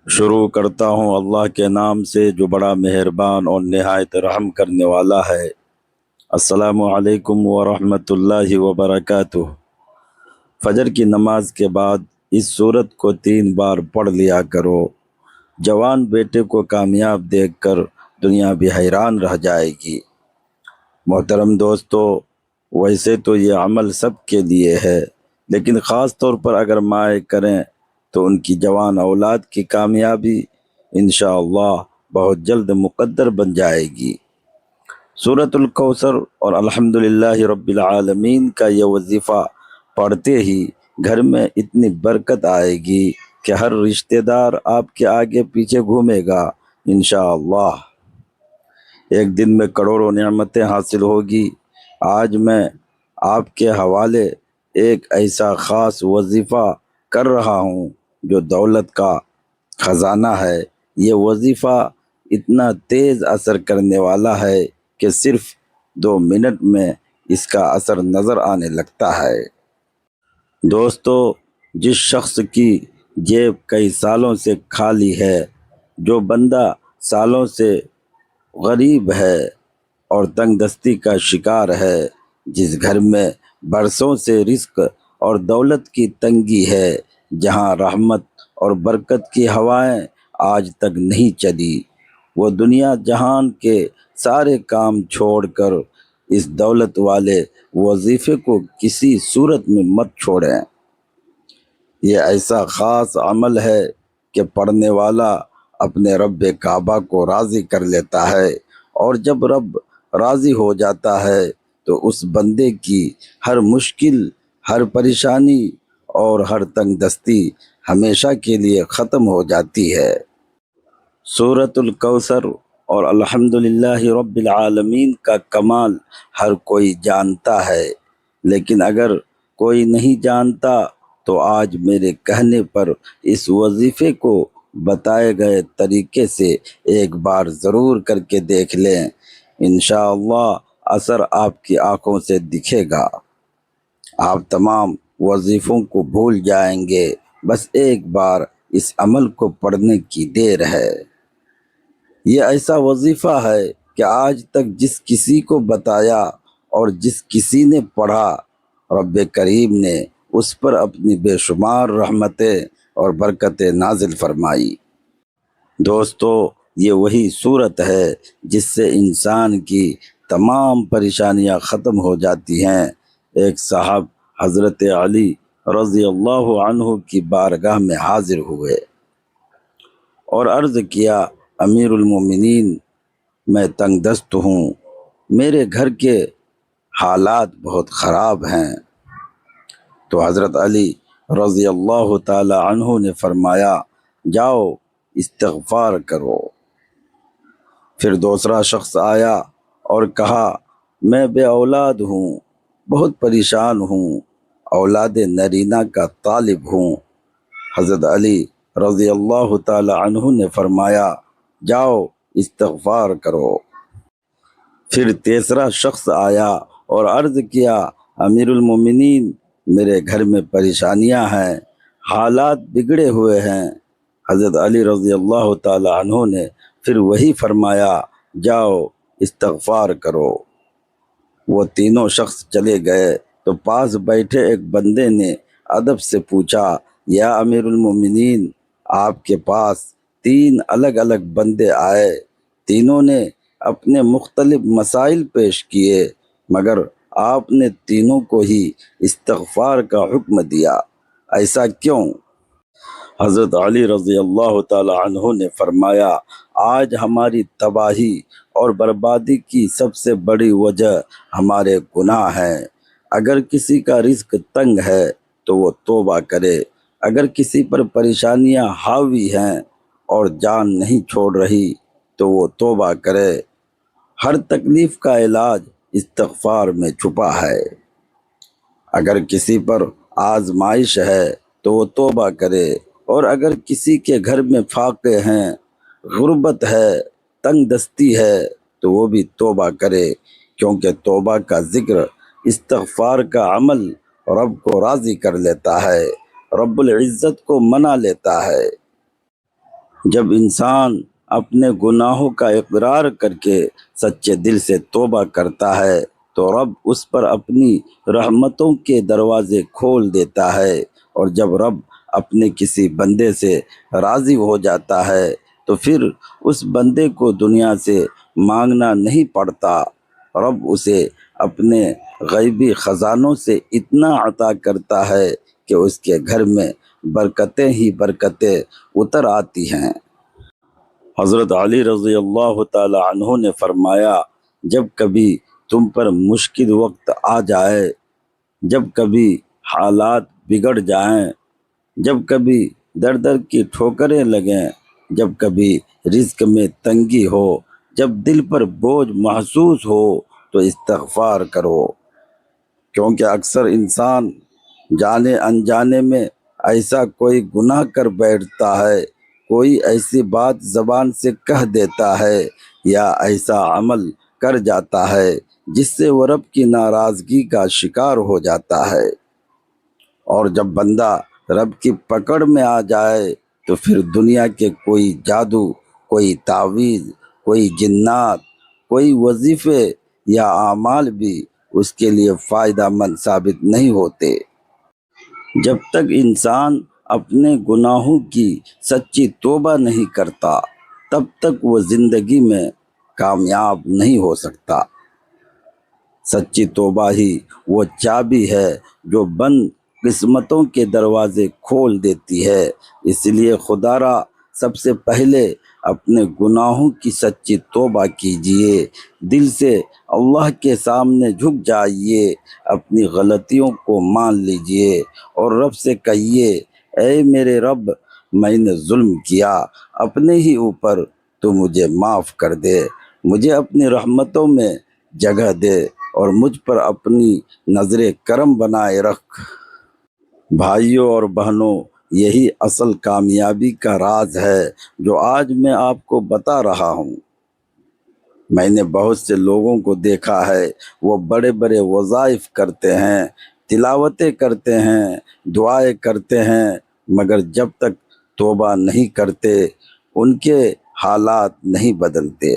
شروع کرتا ہوں اللہ کے نام سے جو بڑا مہربان اور نہایت رحم کرنے والا ہے۔ السلام علیکم ورحمۃ اللہ وبرکاتہ۔ فجر کی نماز کے بعد اس سورت کو 3 بار پڑھ لیا کرو۔ جوان بیٹے کو کامیاب دیکھ کر دنیا بھی حیران رہ جائے گی۔ محترم دوستو، ویسے تو یہ عمل سب کے لیے ہے، لیکن خاص طور پر اگر مائیں کریں تو ان کی جوان اولاد کی کامیابی انشاءاللہ بہت جلد مقدر بن جائے گی۔ سورۃ الکوثر اور الحمدللہ رب العالمین کا یہ وظیفہ پڑھتے ہی گھر میں اتنی برکت آئے گی کہ ہر رشتہ دار آپ کے آگے پیچھے گھومے گا انشاءاللہ۔ ایک دن میں کروڑوں نعمتیں حاصل ہوگی۔ آج میں آپ کے حوالے ایک ایسا خاص وظیفہ کر رہا ہوں جو دولت کا خزانہ ہے۔ یہ وظیفہ اتنا تیز اثر کرنے والا ہے کہ صرف 2 منٹ میں اس کا اثر نظر آنے لگتا ہے۔ دوستو، جس شخص کی جیب کئی سالوں سے خالی ہے، جو بندہ سالوں سے غریب ہے اور تنگ دستی کا شکار ہے، جس گھر میں برسوں سے رزق اور دولت کی تنگی ہے، جہاں رحمت اور برکت کی ہوائیں آج تک نہیں چلی، وہ دنیا جہان کے سارے کام چھوڑ کر اس دولت والے وظیفے کو کسی صورت میں مت چھوڑیں۔ یہ ایسا خاص عمل ہے کہ پڑھنے والا اپنے رب کعبہ کو راضی کر لیتا ہے، اور جب رب راضی ہو جاتا ہے تو اس بندے کی ہر مشکل، ہر پریشانی اور ہر تنگ دستی ہمیشہ کے لیے ختم ہو جاتی ہے۔ سورۃ الکوثر اور الحمدللہ رب العالمین کا کمال ہر کوئی جانتا ہے، لیکن اگر کوئی نہیں جانتا تو آج میرے کہنے پر اس وظیفے کو بتائے گئے طریقے سے ایک بار ضرور کر کے دیکھ لیں۔ انشاءاللہ اثر آپ کی آنکھوں سے دکھے گا۔ آپ تمام وظیفوں کو بھول جائیں گے، بس ایک بار اس عمل کو پڑھنے کی دیر ہے۔ یہ ایسا وظیفہ ہے کہ آج تک جس کسی کو بتایا اور جس کسی نے پڑھا، رب کریم نے اس پر اپنی بے شمار رحمتیں اور برکتیں نازل فرمائی۔ دوستو، یہ وہی صورت ہے جس سے انسان کی تمام پریشانیاں ختم ہو جاتی ہیں۔ ایک صاحب حضرت علی رضی اللہ عنہ کی بارگاہ میں حاضر ہوئے اور عرض کیا، امیر المومنین، میں تنگ دست ہوں، میرے گھر کے حالات بہت خراب ہیں۔ تو حضرت علی رضی اللہ تعالی عنہ نے فرمایا، جاؤ استغفار کرو۔ پھر دوسرا شخص آیا اور کہا، میں بے اولاد ہوں، بہت پریشان ہوں، اولاد نرینہ کا طالب ہوں۔ حضرت علی رضی اللہ تعالی عنہ نے فرمایا، جاؤ استغفار کرو۔ پھر تیسرا شخص آیا اور عرض کیا، امیر المومنین، میرے گھر میں پریشانیاں ہیں، حالات بگڑے ہوئے ہیں۔ حضرت علی رضی اللہ تعالی عنہ نے پھر وہی فرمایا، جاؤ استغفار کرو۔ وہ تینوں شخص چلے گئے تو پاس بیٹھے ایک بندے نے ادب سے پوچھا، یا امیر المومنین، آپ کے پاس 3 الگ الگ بندے آئے، تینوں نے اپنے مختلف مسائل پیش کیے، مگر آپ نے تینوں کو ہی استغفار کا حکم دیا، ایسا کیوں؟ حضرت علی رضی اللہ تعالی عنہ نے فرمایا، آج ہماری تباہی اور بربادی کی سب سے بڑی وجہ ہمارے گناہ ہیں۔ اگر کسی کا رزق تنگ ہے تو وہ توبہ کرے، اگر کسی پر پریشانیاں حاوی ہیں اور جان نہیں چھوڑ رہی تو وہ توبہ کرے۔ ہر تکلیف کا علاج استغفار میں چھپا ہے۔ اگر کسی پر آزمائش ہے تو وہ توبہ کرے، اور اگر کسی کے گھر میں فاقے ہیں، غربت ہے، تنگ دستی ہے تو وہ بھی توبہ کرے، کیونکہ توبہ کا ذکر، استغفار کا عمل رب کو راضی کر لیتا ہے، رب العزت کو منا لیتا ہے۔ جب انسان اپنے گناہوں کا اقرار کر کے سچے دل سے توبہ کرتا ہے تو رب اس پر اپنی رحمتوں کے دروازے کھول دیتا ہے، اور جب رب اپنے کسی بندے سے راضی ہو جاتا ہے تو پھر اس بندے کو دنیا سے مانگنا نہیں پڑتا، رب اسے اپنے غیبی خزانوں سے اتنا عطا کرتا ہے کہ اس کے گھر میں برکتیں ہی برکتیں اتر آتی ہیں۔ حضرت علی رضی اللہ تعالی عنہ نے فرمایا، جب کبھی تم پر مشکل وقت آ جائے، جب کبھی حالات بگڑ جائیں، جب کبھی در در کی ٹھوکریں لگیں، جب کبھی رزق میں تنگی ہو، جب دل پر بوجھ محسوس ہو تو استغفار کرو، کیونکہ اکثر انسان جانے انجانے میں ایسا کوئی گناہ کر بیٹھتا ہے، کوئی ایسی بات زبان سے کہہ دیتا ہے یا ایسا عمل کر جاتا ہے جس سے وہ رب کی ناراضگی کا شکار ہو جاتا ہے، اور جب بندہ رب کی پکڑ میں آ جائے تو پھر دنیا کے کوئی جادو، کوئی تعویذ، کوئی جنات، کوئی وظیفے یا اعمال بھی اس کے لیے فائدہ مند ثابت نہیں ہوتے۔ جب تک انسان اپنے گناہوں کی سچی توبہ نہیں کرتا تب تک وہ زندگی میں کامیاب نہیں ہو سکتا۔ سچی توبہ ہی وہ چابی ہے جو بند قسمتوں کے دروازے کھول دیتی ہے، اس لیے خدا را سب سے پہلے اپنے گناہوں کی سچی توبہ کیجئے، دل سے اللہ کے سامنے جھک جائیے، اپنی غلطیوں کو مان لیجئے اور رب سے کہیے، اے میرے رب، میں نے ظلم کیا اپنے ہی اوپر، تو مجھے معاف کر دے، مجھے اپنی رحمتوں میں جگہ دے اور مجھ پر اپنی نظر کرم بنائے رکھ۔ بھائیوں اور بہنوں، یہی اصل کامیابی کا راز ہے جو آج میں آپ کو بتا رہا ہوں۔ میں نے بہت سے لوگوں کو دیکھا ہے، وہ بڑے بڑے وظائف کرتے ہیں، تلاوتیں کرتے ہیں، دعائیں کرتے ہیں، مگر جب تک توبہ نہیں کرتے ان کے حالات نہیں بدلتے۔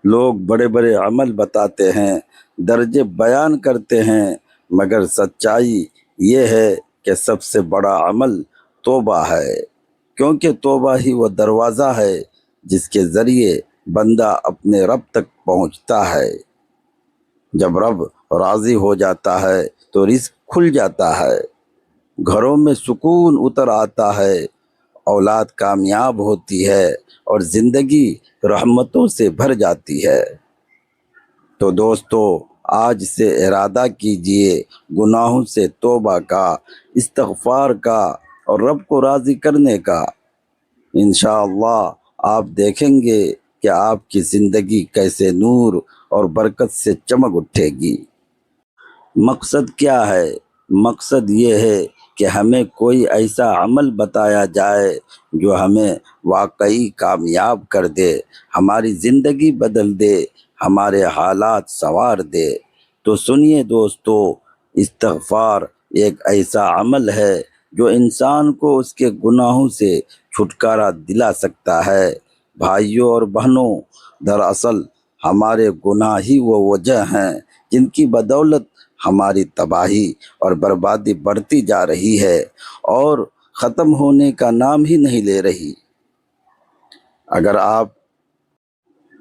لوگ بڑے بڑے عمل بتاتے ہیں، درجے بیان کرتے ہیں، مگر سچائی یہ ہے کہ سب سے بڑا عمل توبہ ہے، کیونکہ توبہ ہی وہ دروازہ ہے جس کے ذریعے بندہ اپنے رب تک پہنچتا ہے۔ جب رب راضی ہو جاتا ہے تو رزق کھل جاتا ہے، گھروں میں سکون اتر آتا ہے، اولاد کامیاب ہوتی ہے اور زندگی رحمتوں سے بھر جاتی ہے۔ تو دوستو، آج سے ارادہ کیجئے گناہوں سے توبہ کا، استغفار کا اور رب کو راضی کرنے کا۔ انشاءاللہ آپ دیکھیں گے کہ آپ کی زندگی کیسے نور اور برکت سے چمک اٹھے گی۔ مقصد کیا ہے؟ مقصد یہ ہے کہ ہمیں کوئی ایسا عمل بتایا جائے جو ہمیں واقعی کامیاب کر دے، ہماری زندگی بدل دے، ہمارے حالات سنوار دے۔ تو سنیے دوستو، استغفار ایک ایسا عمل ہے جو انسان کو اس کے گناہوں سے چھٹکارا دلا سکتا ہے۔ بھائیوں اور بہنوں، دراصل ہمارے گناہ ہی وہ وجہ ہیں جن کی بدولت ہماری تباہی اور بربادی بڑھتی جا رہی ہے اور ختم ہونے کا نام ہی نہیں لے رہی۔ اگر آپ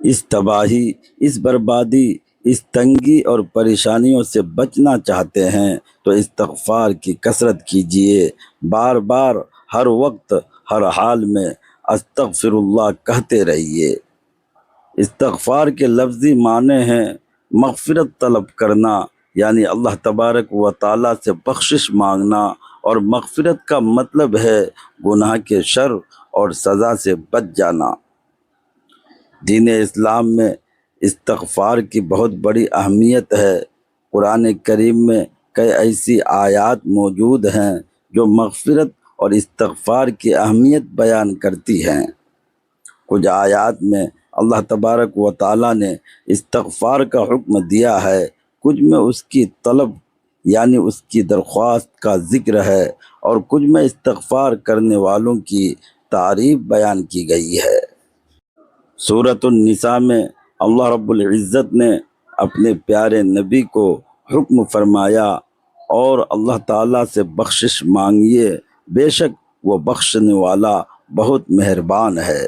اس تباہی، اس بربادی، اس تنگی اور پریشانیوں سے بچنا چاہتے ہیں تو استغفار کی کثرت کیجئے، بار بار، ہر وقت، ہر حال میں استغفر اللہ کہتے رہیے۔ استغفار کے لفظی معنی ہیں مغفرت طلب کرنا، یعنی اللہ تبارک و تعالیٰ سے بخشش مانگنا، اور مغفرت کا مطلب ہے گناہ کے شر اور سزا سے بچ جانا۔ دین اسلام میں استغفار کی بہت بڑی اہمیت ہے۔ قرآن کریم میں کئی ایسی آیات موجود ہیں جو مغفرت اور استغفار کی اہمیت بیان کرتی ہیں۔ کچھ آیات میں اللہ تبارک و تعالیٰ نے استغفار کا حکم دیا ہے، کچھ میں اس کی طلب یعنی اس کی درخواست کا ذکر ہے، اور کچھ میں استغفار کرنے والوں کی تعریف بیان کی گئی ہے۔ سورۃ النساء میں اللہ رب العزت نے اپنے پیارے نبی کو حکم فرمایا اور اللہ تعالیٰ سے بخشش مانگیے، بے شک وہ بخشنے والا بہت مہربان ہے۔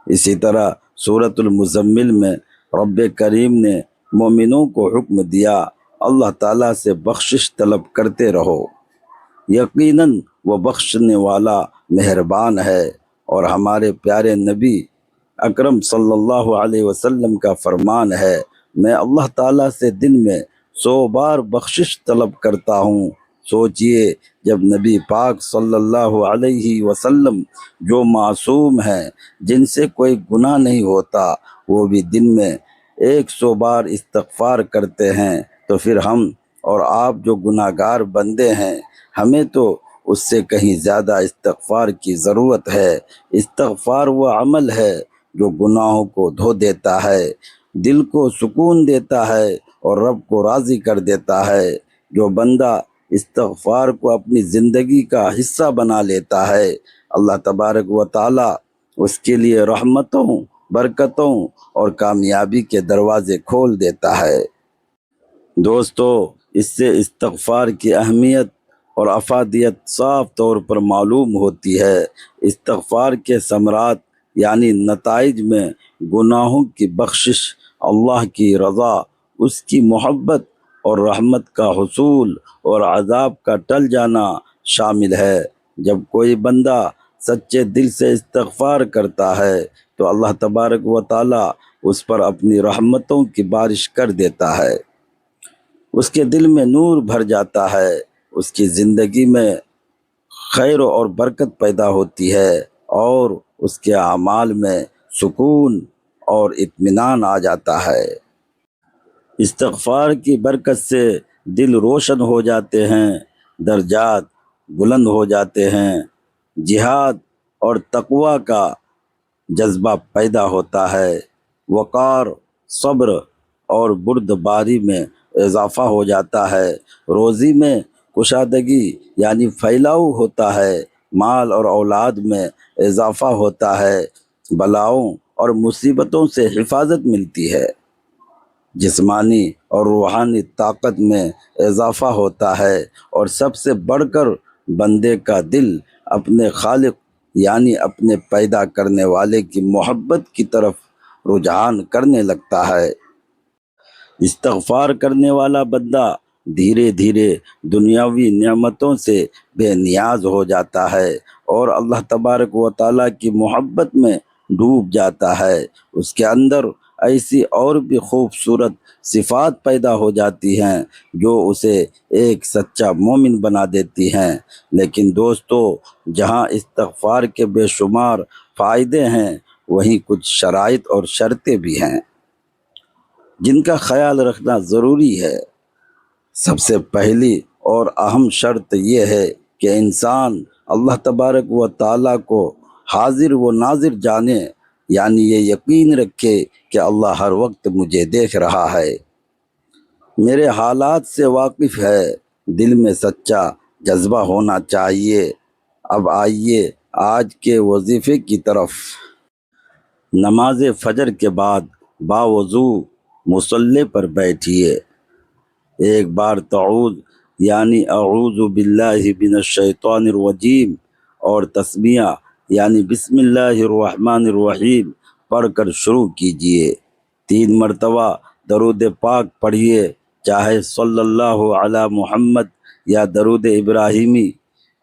اسی طرح سورۃ المزمل میں رب کریم نے مومنوں کو حکم دیا، اللہ تعالیٰ سے بخشش طلب کرتے رہو، یقیناً وہ بخشنے والا مہربان ہے۔ اور ہمارے پیارے نبی اکرم صلی اللہ علیہ وسلم کا فرمان ہے، میں اللہ تعالیٰ سے دن میں 100 بار بخشش طلب کرتا ہوں۔ سوچئے، جب نبی پاک صلی اللہ علیہ وسلم جو معصوم ہیں، جن سے کوئی گناہ نہیں ہوتا، وہ بھی دن میں 100 بار استغفار کرتے ہیں، تو پھر ہم اور آپ جو گناہ گار بندے ہیں، ہمیں تو اس سے کہیں زیادہ استغفار کی ضرورت ہے۔ استغفار وہ عمل ہے جو گناہوں کو دھو دیتا ہے، دل کو سکون دیتا ہے اور رب کو راضی کر دیتا ہے۔ جو بندہ استغفار کو اپنی زندگی کا حصہ بنا لیتا ہے، اللہ تبارک و تعالی اس کے لیے رحمتوں، برکتوں اور کامیابی کے دروازے کھول دیتا ہے۔ دوستو، اس سے استغفار کی اہمیت اور افادیت صاف طور پر معلوم ہوتی ہے۔ استغفار کے ثمرات یعنی نتائج میں گناہوں کی بخشش، اللہ کی رضا، اس کی محبت اور رحمت کا حصول اور عذاب کا ٹل جانا شامل ہے۔ جب کوئی بندہ سچے دل سے استغفار کرتا ہے تو اللہ تبارک و تعالی اس پر اپنی رحمتوں کی بارش کر دیتا ہے، اس کے دل میں نور بھر جاتا ہے، اس کی زندگی میں خیر اور برکت پیدا ہوتی ہے اور اس کے اعمال میں سکون اور اطمینان آ جاتا ہے۔ استغفار کی برکت سے دل روشن ہو جاتے ہیں، درجات بلند ہو جاتے ہیں، جہاد اور تقوی کا جذبہ پیدا ہوتا ہے، وقار، صبر اور بردباری میں اضافہ ہو جاتا ہے، روزی میں کشادگی یعنی پھیلاؤ ہوتا ہے، مال اور اولاد میں اضافہ ہوتا ہے، بلاؤں اور مصیبتوں سے حفاظت ملتی ہے، جسمانی اور روحانی طاقت میں اضافہ ہوتا ہے، اور سب سے بڑھ کر بندے کا دل اپنے خالق یعنی اپنے پیدا کرنے والے کی محبت کی طرف رجحان کرنے لگتا ہے۔ استغفار کرنے والا بندہ دھیرے دھیرے دنیاوی نعمتوں سے بے نیاز ہو جاتا ہے اور اللہ تبارک و تعالیٰ کی محبت میں ڈوب جاتا ہے۔ اس کے اندر ایسی اور بھی خوبصورت صفات پیدا ہو جاتی ہیں جو اسے ایک سچا مومن بنا دیتی ہیں۔ لیکن دوستو، جہاں استغفار کے بے شمار فائدے ہیں، وہیں کچھ شرائط اور شرطیں بھی ہیں جن کا خیال رکھنا ضروری ہے۔ سب سے پہلی اور اہم شرط یہ ہے کہ انسان اللہ تبارک و تعالیٰ کو حاضر و ناظر جانے، یعنی یہ یقین رکھے کہ اللہ ہر وقت مجھے دیکھ رہا ہے، میرے حالات سے واقف ہے، دل میں سچا جذبہ ہونا چاہیے۔ اب آئیے آج کے وظیفے کی طرف۔ نماز فجر کے بعد باوضو مصلی پر بیٹھیے، ایک بار تعوذ یعنی اعوذ باللہ من الشیطان الرجیم اور تسمیہ یعنی بسم اللہ الرحمن الرحیم پڑھ کر شروع کیجیے۔ 3 مرتبہ درود پاک پڑھیے، چاہے صلی اللہ علی محمد یا درود ابراہیمی۔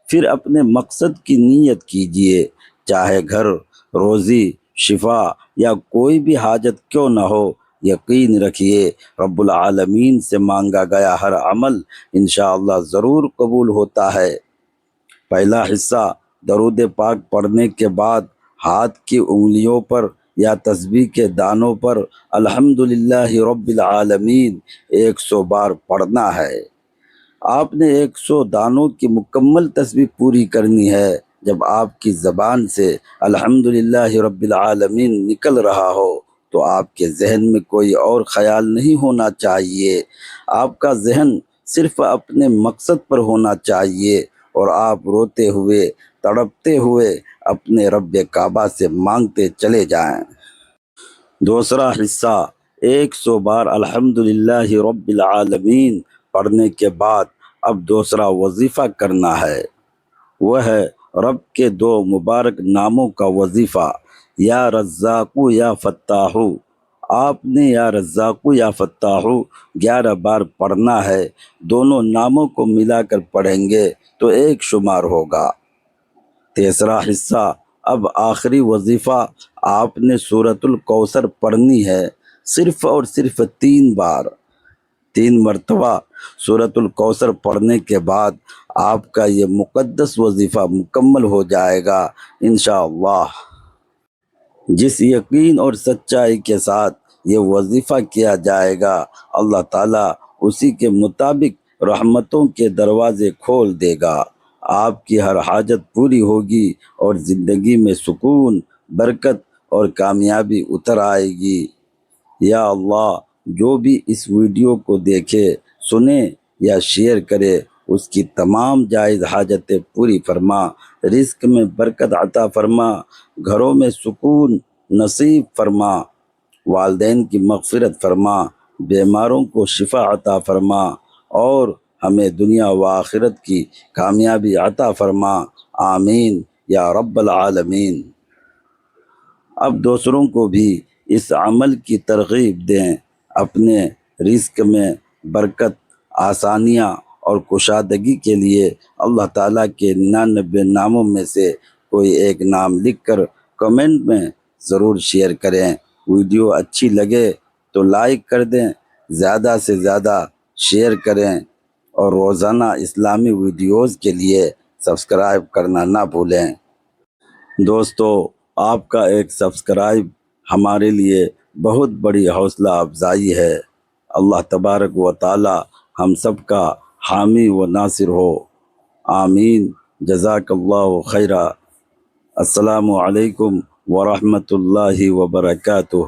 پھر اپنے مقصد کی نیت کیجیے، چاہے گھر، روزی، شفا یا کوئی بھی حاجت کیوں نہ ہو، یقین رکھیے رب العالمین سے مانگا گیا ہر عمل انشاءاللہ ضرور قبول ہوتا ہے۔ پہلا حصہ درود پاک پڑھنے کے بعد ہاتھ کی انگلیوں پر یا تسبیح کے دانوں پر الحمدللہ رب العالمین 100 بار پڑھنا ہے۔ آپ نے 100 دانوں کی مکمل تسبیح پوری کرنی ہے۔ جب آپ کی زبان سے الحمدللہ رب العالمین نکل رہا ہو تو آپ کے ذہن میں کوئی اور خیال نہیں ہونا چاہیے، آپ کا ذہن صرف اپنے مقصد پر ہونا چاہیے اور آپ روتے ہوئے تڑپتے ہوئے اپنے رب کعبہ سے مانگتے چلے جائیں۔ دوسرا حصہ 100 بار الحمدللہ رب العالمین پڑھنے کے بعد اب دوسرا وظیفہ کرنا ہے، وہ ہے رب کے 2 مبارک ناموں کا وظیفہ، یا رزاقو یا فتاحو۔ آپ نے یا رزاقو یا فتاحو 11 بار پڑھنا ہے، دونوں ناموں کو ملا کر پڑھیں گے تو 1 شمار ہوگا۔ تیسرا حصہ اب آخری وظیفہ، آپ نے سورۃ الکوثر پڑھنی ہے، صرف اور صرف 3 بار، 3 مرتبہ سورۃ الکوثر پڑھنے کے بعد آپ کا یہ مقدس وظیفہ مکمل ہو جائے گا انشاءاللہ۔ جس یقین اور سچائی کے ساتھ یہ وظیفہ کیا جائے گا، اللہ تعالیٰ اسی کے مطابق رحمتوں کے دروازے کھول دے گا، آپ کی ہر حاجت پوری ہوگی اور زندگی میں سکون، برکت اور کامیابی اتر آئے گی۔ یا اللہ، جو بھی اس ویڈیو کو دیکھے، سنے یا شیئر کرے، اس کی تمام جائز حاجتیں پوری فرما، رزق میں برکت عطا فرما، گھروں میں سکون نصیب فرما، والدین کی مغفرت فرما، بیماروں کو شفا عطا فرما، اور ہمیں دنیا و آخرت کی کامیابی عطا فرما، آمین یا رب العالمین۔ اب دوسروں کو بھی اس عمل کی ترغیب دیں، اپنے رزق میں برکت، آسانیاں اور کشادگی کے لیے اللہ تعالیٰ کے 99 ناموں میں سے کوئی ایک نام لکھ کر کمنٹ میں ضرور شیئر کریں۔ ویڈیو اچھی لگے تو لائک کر دیں، زیادہ سے زیادہ شیئر کریں، اور روزانہ اسلامی ویڈیوز کے لیے سبسکرائب کرنا نہ بھولیں۔ دوستو، آپ کا ایک سبسکرائب ہمارے لیے بہت بڑی حوصلہ افزائی ہے۔ اللہ تبارک و تعالی ہم سب کا حامی و ناصر ہو، آمین۔ جزاک اللہ خیرہ۔ السلام علیکم ورحمۃ اللہ وبرکاتہ۔